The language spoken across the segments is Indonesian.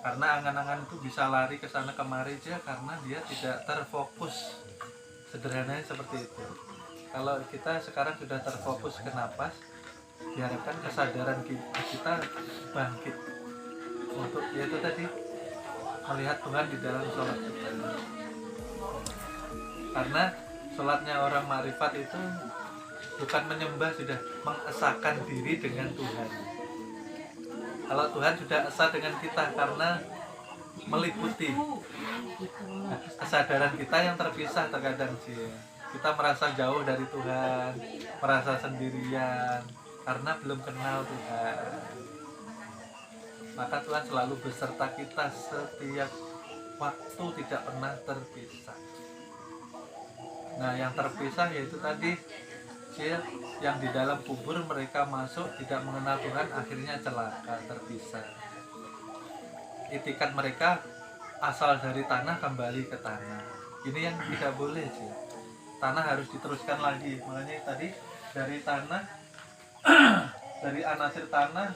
Karena angan-angan itu bisa lari ke sana kemari aja karena dia tidak terfokus. Sederhananya seperti itu. Kalau kita sekarang sudah terfokus ke napas, diharapkan kesadaran kita bangkit untuk yaitu tadi melihat Tuhan di dalam sholat kita. Karena sholatnya orang makrifat itu bukan menyembah, sudah mengesahkan diri dengan Tuhan. Kalau Tuhan sudah esa dengan kita karena meliputi kesadaran kita yang terpisah terkadang sih. Kita merasa jauh dari Tuhan, merasa sendirian karena belum kenal Tuhan. Maka Tuhan selalu beserta kita setiap waktu, tidak pernah terpisah. Nah, yang terpisah yaitu tadi yang di dalam kubur mereka masuk tidak mengenal Tuhan, akhirnya celaka, terpisah. Itikat mereka asal dari tanah kembali ke tanah. Ini yang tidak boleh sih. Tanah harus diteruskan lagi. Makanya tadi dari tanah dari anasir tanah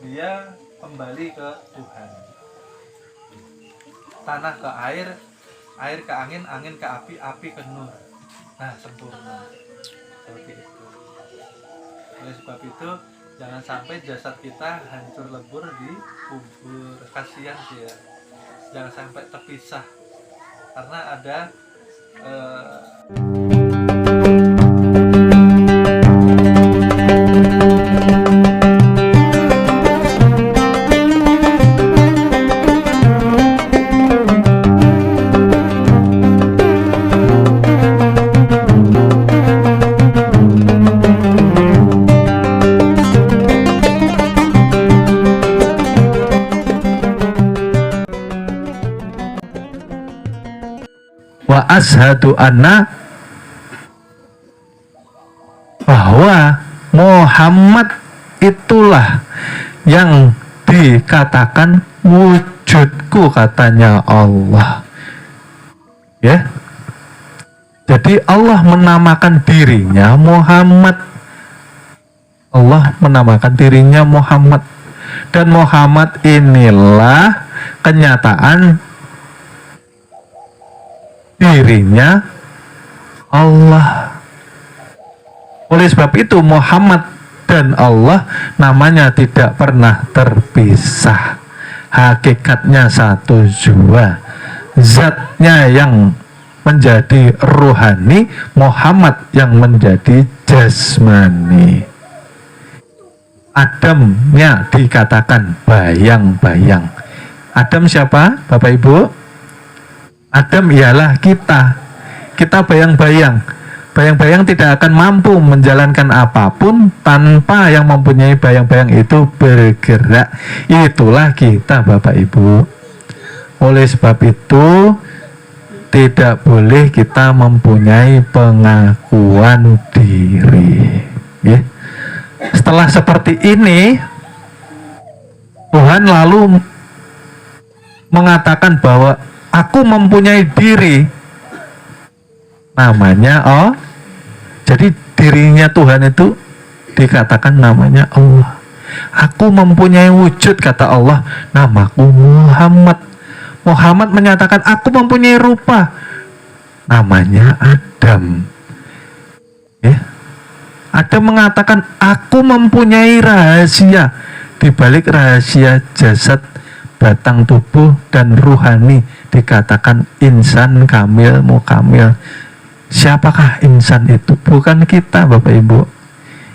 dia kembali ke Tuhan. Tanah ke air, air ke angin, angin ke api, api ke nur. Nah, sempurna. Seperti itu. Oleh sebab itu jangan sampai jasad kita hancur lebur di kubur. Kasihan sih ya. Jangan sampai terpisah. Karena ada wa ashadu anna, bahwa Muhammad itulah yang dikatakan wujudku, katanya Allah. Ya. Jadi Allah menamakan dirinya Muhammad. Allah menamakan dirinya Muhammad. Dan Muhammad inilah kenyataan dirinya Allah. Oleh sebab itu Muhammad dan Allah namanya tidak pernah terpisah. Hakikatnya satu jua. Zatnya yang menjadi rohani, Muhammad yang menjadi jasmani. Adamnya dikatakan bayang-bayang. Adam siapa, Bapak Ibu? Adam ialah kita. Kita bayang-bayang. Bayang-bayang tidak akan mampu menjalankan apapun tanpa yang mempunyai bayang-bayang itu bergerak. Itulah kita, Bapak Ibu. Oleh sebab itu tidak boleh kita mempunyai pengakuan diri. Ya. Setelah seperti ini, Tuhan lalu mengatakan bahwa aku mempunyai diri, namanya jadi dirinya Tuhan itu dikatakan namanya Allah. Aku mempunyai wujud, kata Allah, namaku Muhammad. Muhammad menyatakan aku mempunyai rupa, namanya Adam. Ya. Adam mengatakan aku mempunyai rahasia, di balik rahasia jasad, batang tubuh dan ruhani dikatakan insan kamil mukamil. Siapakah insan itu? Bukan kita, Bapak Ibu.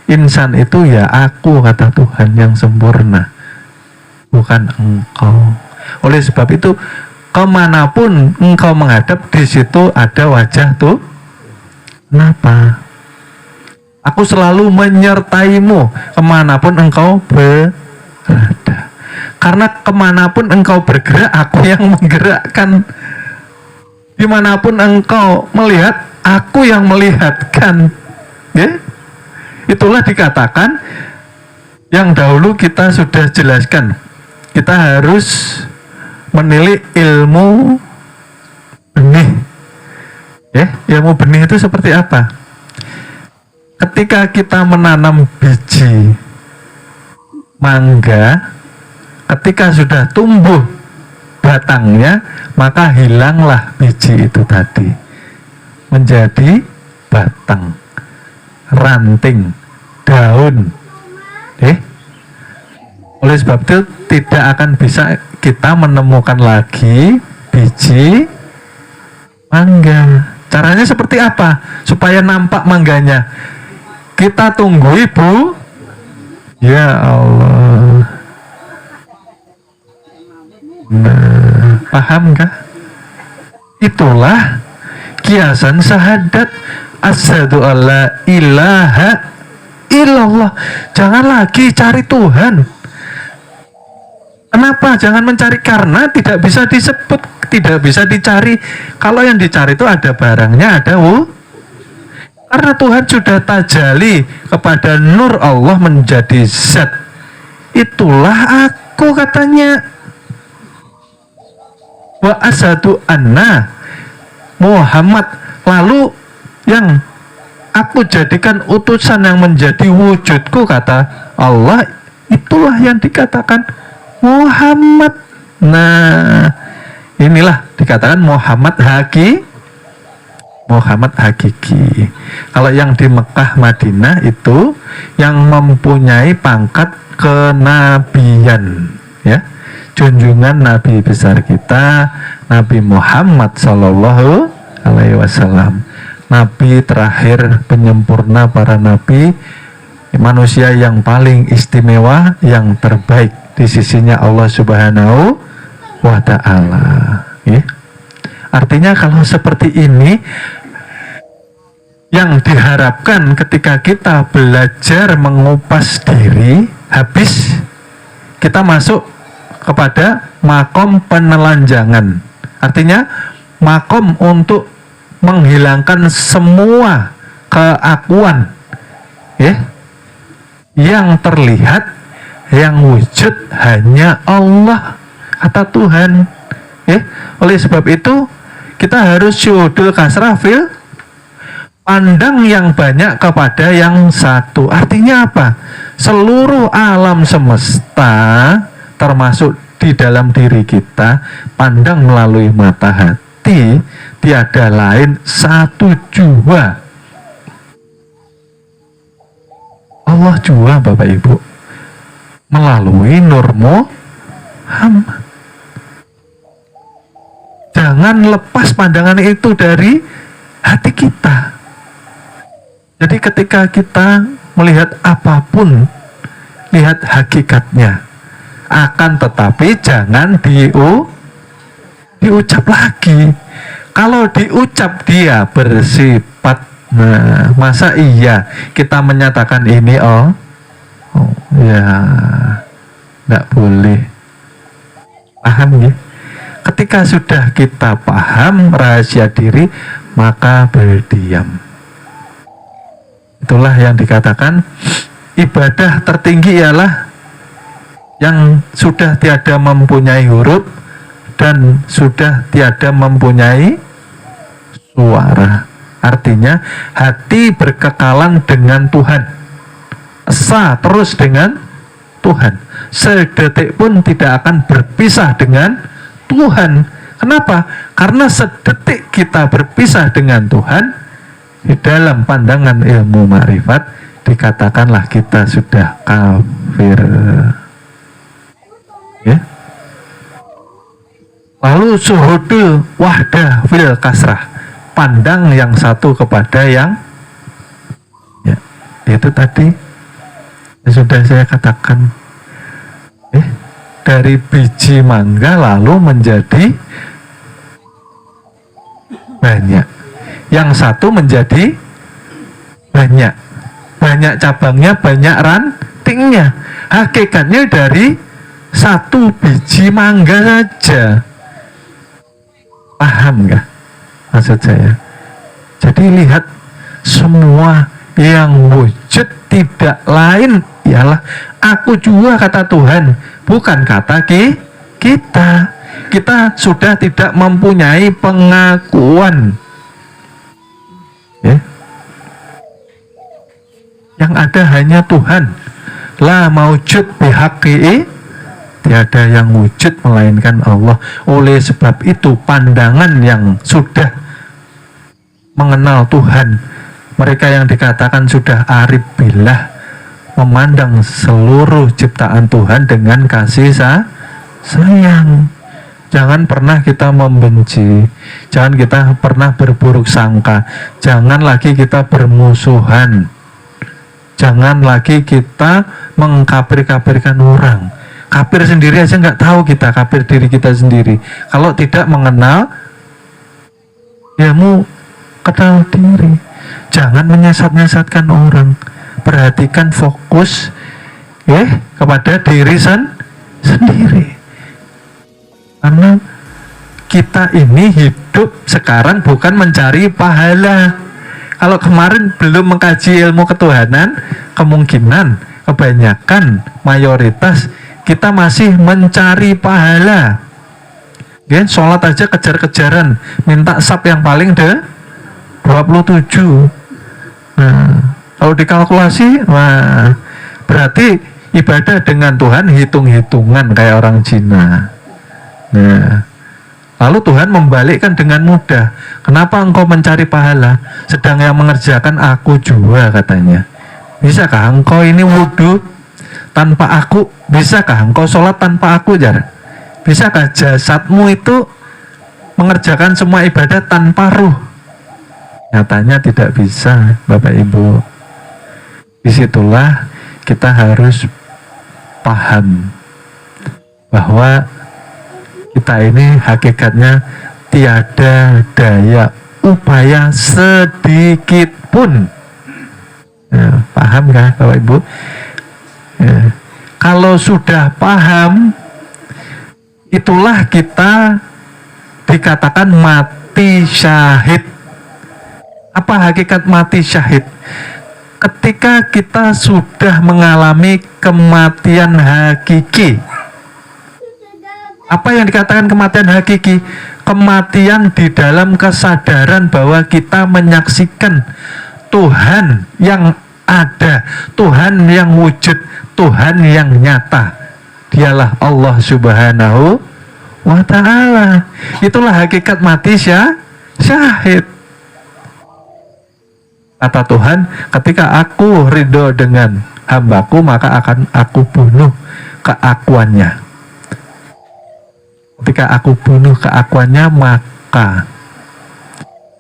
Insan itu ya aku, kata Tuhan, yang sempurna, bukan engkau. Oleh sebab itu kemanapun engkau menghadap, di situ ada wajah tuh. Kenapa? Aku selalu menyertaimu kemanapun engkau berada. Karena kemanapun engkau bergerak, aku yang menggerakkan. Dimanapun engkau melihat, aku yang melihatkan. Ya? Itulah dikatakan yang dahulu kita sudah jelaskan. Kita harus menilik ilmu benih. Ya, ilmu benih itu seperti apa? Ketika kita menanam biji mangga, ketika sudah tumbuh batangnya, maka hilanglah biji itu tadi menjadi batang, ranting, daun. Oleh sebab itu tidak akan bisa kita menemukan lagi biji mangga. Caranya seperti apa supaya nampak mangganya? Kita tunggu ibu. Ya Allah. Nah, paham kah? Itulah kiasan syahadat asyhadu alla ilaha illallah. Jangan lagi cari Tuhan. Kenapa jangan mencari? Karena tidak bisa disebut, tidak bisa dicari. Kalau yang dicari itu ada barangnya, ada karena Tuhan sudah tajali kepada nur Allah menjadi zat. Itulah aku, katanya. Wa asyhadu anna Muhammad. Lalu yang aku jadikan utusan yang menjadi wujudku, kata Allah, itulah yang dikatakan Muhammad. Nah, inilah dikatakan Muhammad hakiki. Kalau yang di Mekah Madinah itu yang mempunyai pangkat kenabian, ya, junjungan Nabi besar kita Nabi Muhammad Sallallahu Alaihi Wasallam, Nabi terakhir penyempurna para nabi, manusia yang paling istimewa, yang terbaik di sisinya Allah Subhanahu wa Ta'ala, ya. Artinya kalau seperti ini yang diharapkan ketika kita belajar mengupas diri, habis kita masuk kepada makom penelanjangan. Artinya makom untuk menghilangkan semua keakuan, ya, yang terlihat, yang wujud hanya Allah, kata Tuhan, ya. Oleh sebab itu kita harus syuhudul kasrah fil, pandang yang banyak kepada yang satu. Artinya apa? Seluruh alam semesta termasuk di dalam diri kita, pandang melalui mata hati, tiada lain satu jua. Allah jua, Bapak Ibu, melalui Nur Muhammad. Jangan lepas pandangan itu dari hati kita. Jadi ketika kita melihat apapun, lihat hakikatnya. Akan tetapi jangan diucap lagi. Kalau diucap dia bersifat, nah, masa iya kita menyatakan ini ya, tidak boleh. Paham ya? Ketika sudah kita paham rahasia diri, maka berdiam. Itulah yang dikatakan ibadah tertinggi ialah yang sudah tiada mempunyai huruf dan sudah tiada mempunyai suara. Artinya hati berkekalan dengan Tuhan, esa terus dengan Tuhan, sedetik pun tidak akan berpisah dengan Tuhan. Kenapa? Karena sedetik kita berpisah dengan Tuhan, di dalam pandangan ilmu ma'rifat dikatakanlah kita sudah kafir, ya. Lalu syuhudul wahdah fil kasrah, pandang yang satu kepada yang, ya, itu tadi sudah saya katakan, dari biji mangga lalu menjadi banyak, yang satu menjadi banyak cabangnya, banyak rantingnya. Hakikatnya dari satu biji mangga saja. Paham nggak maksud saya? Jadi lihat, semua yang wujud tidak lain ialah aku juga, kata Tuhan, bukan kata kita. Kita sudah tidak mempunyai pengakuan, ya. Yang ada hanya Tuhan. La maujud bihaqi'i tiada yang wujud melainkan Allah. Oleh sebab itu pandangan yang sudah mengenal Tuhan, mereka yang dikatakan sudah arif billah, memandang seluruh ciptaan Tuhan dengan kasih sayang. Jangan pernah kita membenci, jangan kita pernah berburuk sangka, jangan lagi kita bermusuhan, jangan lagi kita mengkafir-kafirkan orang. Kafir sendiri aja nggak tahu kita kafir diri kita sendiri. Kalau tidak mengenal ilmu kenal diri, jangan menyesat-nyesatkan orang. Perhatikan, fokus ya kepada diri sendiri. Karena kita ini hidup sekarang bukan mencari pahala. Kalau kemarin belum mengkaji ilmu ketuhanan, kemungkinan kebanyakan mayoritas kita masih mencari pahala. Ya, sholat aja kejar-kejaran, minta sab yang paling 27. Nah, kalau dikalkulasi, wah, berarti ibadah dengan Tuhan hitung-hitungan kayak orang Cina. Nah, lalu Tuhan membalikkan dengan mudah. Kenapa engkau mencari pahala, sedang yang mengerjakan aku jua, katanya. Bisakah engkau ini wudhu tanpa aku? Bisakah engkau sholat tanpa aku, Jar? Bisakah jasadmu itu mengerjakan semua ibadah tanpa ruh? Nyatanya tidak bisa, Bapak Ibu. Disitulah kita harus paham bahwa kita ini hakikatnya tiada daya upaya sedikit pun. Ya, paham kan Bapak Ibu? Ya. Kalau sudah paham, itulah kita dikatakan mati syahid. Apa hakikat mati syahid? Ketika kita sudah mengalami kematian hakiki. Apa yang dikatakan kematian hakiki? Kematian di dalam kesadaran bahwa kita menyaksikan Tuhan yang ada, Tuhan yang wujud, Tuhan yang nyata. Dialah Allah Subhanahu wa ta'ala. Itulah hakikat mati syahid. Kata Tuhan, ketika aku ridho dengan hambaku, maka akan aku bunuh keakuannya. Ketika aku bunuh keakuannya, maka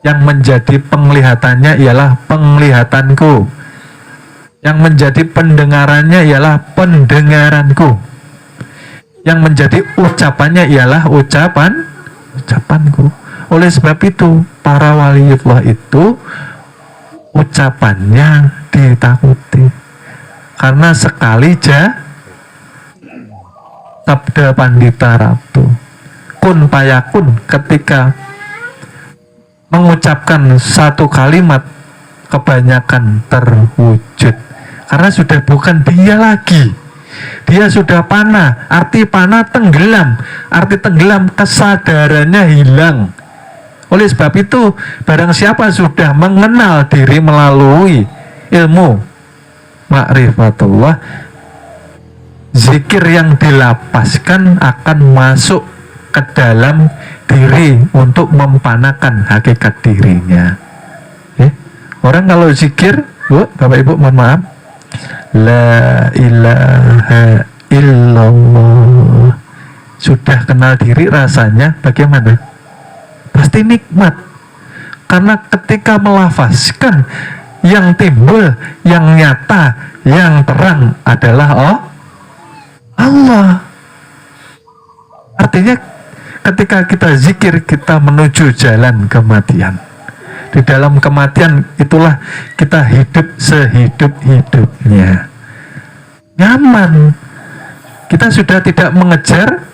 yang menjadi penglihatannya ialah penglihatanku, yang menjadi pendengarannya ialah pendengaranku, yang menjadi ucapannya ialah ucapanku. Oleh sebab itu, para waliullah itu ucapannya ditakuti, karena sekali sabda Pandita Ratu kun payakun, ketika mengucapkan satu kalimat kebanyakan terwujud, karena sudah bukan dia lagi, dia sudah panah. Arti panah tenggelam, arti tenggelam kesadarannya hilang. Oleh sebab itu, barang siapa sudah mengenal diri melalui ilmu ma'rifatullah, zikir yang dilapaskan akan masuk ke dalam diri untuk mempanakan hakikat dirinya. Orang kalau zikir, Bu, Bapak Ibu mohon maaf, la ilaha illallah, sudah kenal diri rasanya bagaimana? Pasti nikmat. Karena ketika melafazkan, yang timbul, yang nyata, yang terang adalah Allah. Artinya ketika kita zikir, kita menuju jalan kematian. Di dalam kematian itulah kita hidup sehidup-hidupnya. Nyaman. Kita sudah tidak mengejar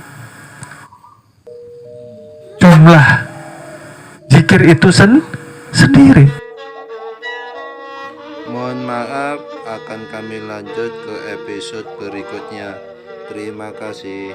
jumlah zikir itu sendiri. Mohon maaf, akan kami lanjut ke episode berikutnya. Terima kasih.